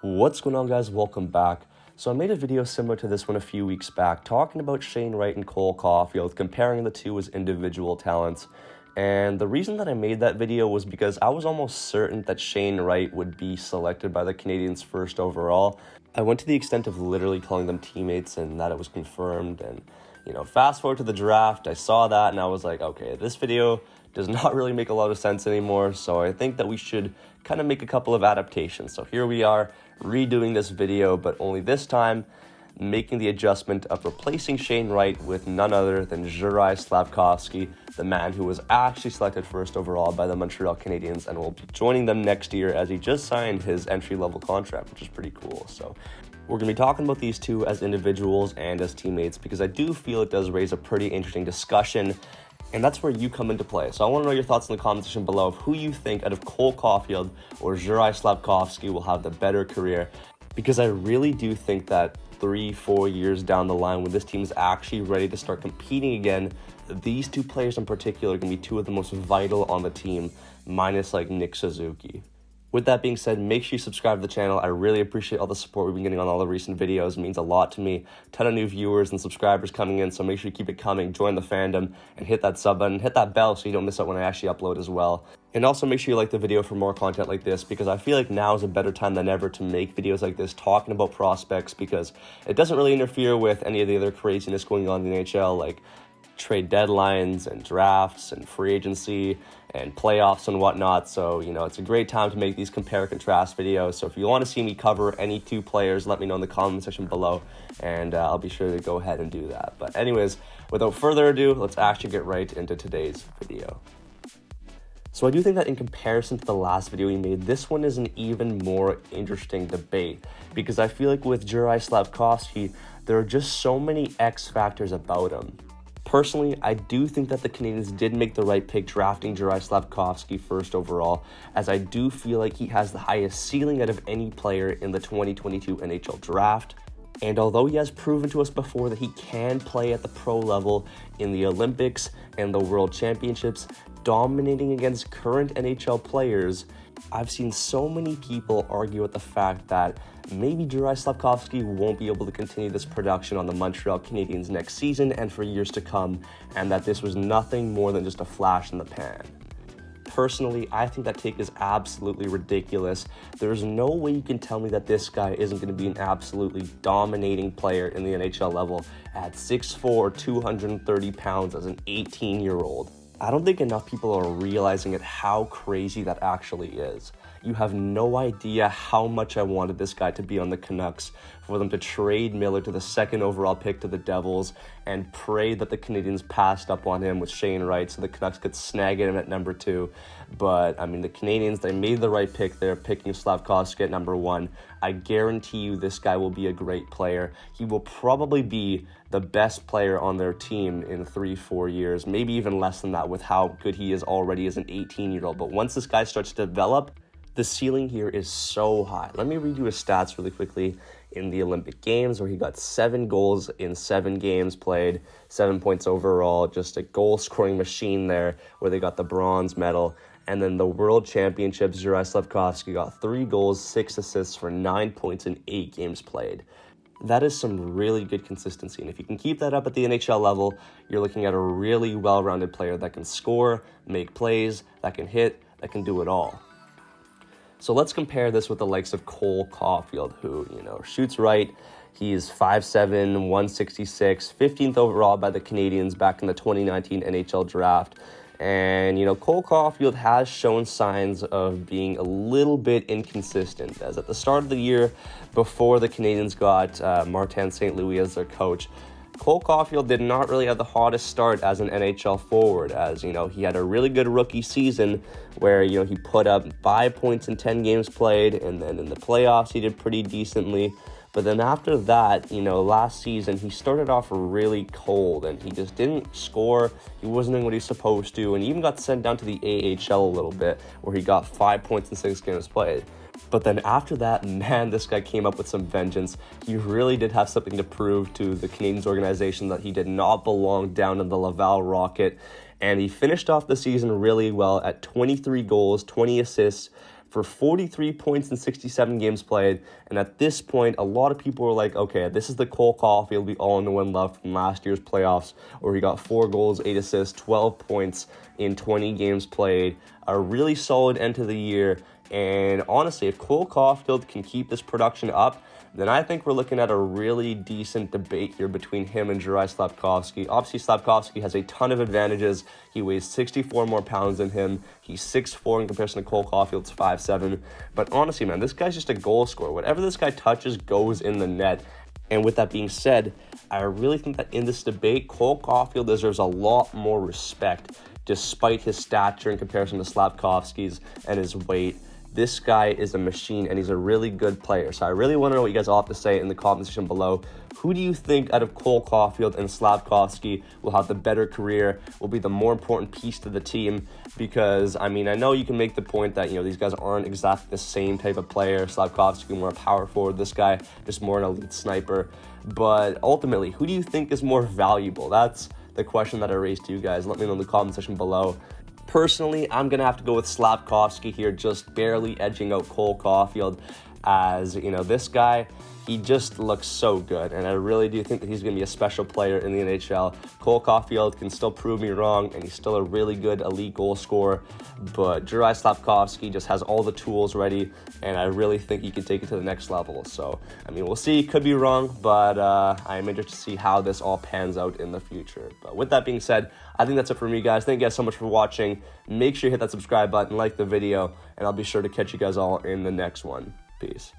What's going on, guys? Welcome back. So I made a video similar to this one a few weeks back talking about Shane Wright and Cole Caufield, comparing the two as individual talents. And the reason that I made that video was because I was almost certain that Shane Wright would be selected by the Canadiens first overall. I went to the extent of literally calling them teammates and that it was confirmed. And, fast forward to the draft, I saw that and I was like, okay, this video does not really make a lot of sense anymore. So I think that we should kind of make a couple of adaptations. So here we are redoing this video, but only this time making the adjustment of replacing Shane Wright with none other than Juraj Slafkovsky, the man who was actually selected first overall by the Montreal Canadiens and will be joining them next year as he just signed his entry-level contract, which is pretty cool. So we're going to be talking about these two as individuals and as teammates because I do feel it does raise a pretty interesting discussion, and that's where you come into play. So I want to know your thoughts in the comment section below of who you think out of Cole Caufield or Juraj Slafkovsky will have the better career, because I really do think that 3-4 years down the line, when this team is actually ready to start competing again, these two players in particular are going to be two of the most vital on the team, minus like Nick Suzuki. With that being said, make sure you subscribe to the channel. I really appreciate all the support we've been getting on all the recent videos. It means a lot to me. Ton of new viewers and subscribers coming in, so make sure you keep it coming. Join the fandom and hit that sub button. Hit that bell so you don't miss out when I actually upload as well. And also make sure you like the video for more content like this, because I feel like now is a better time than ever to make videos like this talking about prospects, because it doesn't really interfere with any of the other craziness going on in the NHL, like trade deadlines and drafts and free agency and playoffs and whatnot. So, it's a great time to make these compare and contrast videos. So if you want to see me cover any two players, let me know in the comment section below, and I'll be sure to go ahead and do that. But anyways, without further ado, let's actually get right into today's video. So I do think that in comparison to the last video we made, this one is an even more interesting debate, because I feel like with Juraj Slafkovsky, there are just so many X factors about him. Personally, I do think that the Canadiens did make the right pick drafting Juraj Slafkovsky first overall, as I do feel like he has the highest ceiling out of any player in the 2022 NHL draft. And although he has proven to us before that he can play at the pro level in the Olympics and the World Championships, dominating against current NHL players, I've seen so many people argue with the fact that maybe Juraj Slafkovsky won't be able to continue this production on the Montreal Canadiens next season and for years to come, and that this was nothing more than just a flash in the pan. Personally, I think that take is absolutely ridiculous. There's no way you can tell me that this guy isn't going to be an absolutely dominating player in the NHL level at 6'4", 230 pounds as an 18-year-old. I don't think enough people are realizing it how crazy that actually is. You have no idea how much I wanted this guy to be on the Canucks, for them to trade Miller to the second overall pick to the Devils, and pray that the Canadiens passed up on him with Shane Wright so the Canucks could snag him at number 2. But, the Canadiens, they made the right pick there, picking Slafkovsky at number 1. I guarantee you this guy will be a great player. He will probably be the best player on their team in 3-4 years, maybe even less than that with how good he is already as an 18-year-old. But once this guy starts to develop, the ceiling here is so high. Let me read you his stats really quickly in the Olympic Games, where he got 7 goals in 7 games played, 7 points overall, just a goal-scoring machine there, where they got the bronze medal. And then the World Championships, Juraj Slafkovsky got 3 goals, 6 assists for 9 points in 8 games played. That is some really good consistency, and if you can keep that up at the NHL level, you're looking at a really well-rounded player that can score, make plays, that can hit, that can do it all. So let's compare this with the likes of Cole Caufield, who, shoots right. He's 5'7", 166, 15th overall by the Canadiens back in the 2019 NHL draft. And, Cole Caufield has shown signs of being a little bit inconsistent, as at the start of the year, before the Canadiens got Martin St. Louis as their coach, Cole Caufield did not really have the hottest start as an NHL forward, as, he had a really good rookie season where, he put up 5 points in 10 games played, and then in the playoffs he did pretty decently. But then after that, last season, he started off really cold, and he just didn't score. He wasn't doing what he was supposed to, and he even got sent down to the AHL a little bit, where he got 5 points in 6 games played. But then after that, man, this guy came up with some vengeance. He really did have something to prove to the Canadiens organization that he did not belong down in the Laval Rocket. And he finished off the season really well at 23 goals, 20 assists, for 43 points in 67 games played. And at this point, a lot of people were like, okay, this is the Cole Caufield we all know and love from last year's playoffs, where he got 4 goals, 8 assists, 12 points in 20 games played. A really solid end to the year. And honestly, if Cole Caufield can keep this production up, then I think we're looking at a really decent debate here between him and Juraj Slafkovsky. Obviously, Slafkovsky has a ton of advantages. He weighs 64 more pounds than him. He's 6'4" in comparison to Cole Caufield's 5'7". But honestly, man, this guy's just a goal scorer. Whatever this guy touches goes in the net. And with that being said, I really think that in this debate, Cole Caufield deserves a lot more respect despite his stature in comparison to Slafkovsky's and his weight. This guy is a machine, and he's a really good player. So I really want to know what you guys all have to say in the comment section below. Who do you think out of Cole Caufield and Slafkovsky will have the better career, will be the more important piece to the team? Because, I mean, I know you can make the point that, these guys aren't exactly the same type of player. Slafkovsky more a power forward. This guy just more an elite sniper. But ultimately, who do you think is more valuable? That's the question that I raised to you guys. Let me know in the comment section below. Personally, I'm going to have to go with Slafkovsky here, just barely edging out Cole Caufield, as, this guy, he just looks so good, and I really do think that he's going to be a special player in the NHL. Cole Caufield can still prove me wrong, and he's still a really good elite goal scorer, but Juraj Slafkovsky just has all the tools ready, and I really think he can take it to the next level. So, I mean, we'll see. Could be wrong, but I'm interested to see how this all pans out in the future. But with that being said, I think that's it for me, guys. Thank you guys so much for watching. Make sure you hit that subscribe button, like the video, and I'll be sure to catch you guys all in the next one. Peace.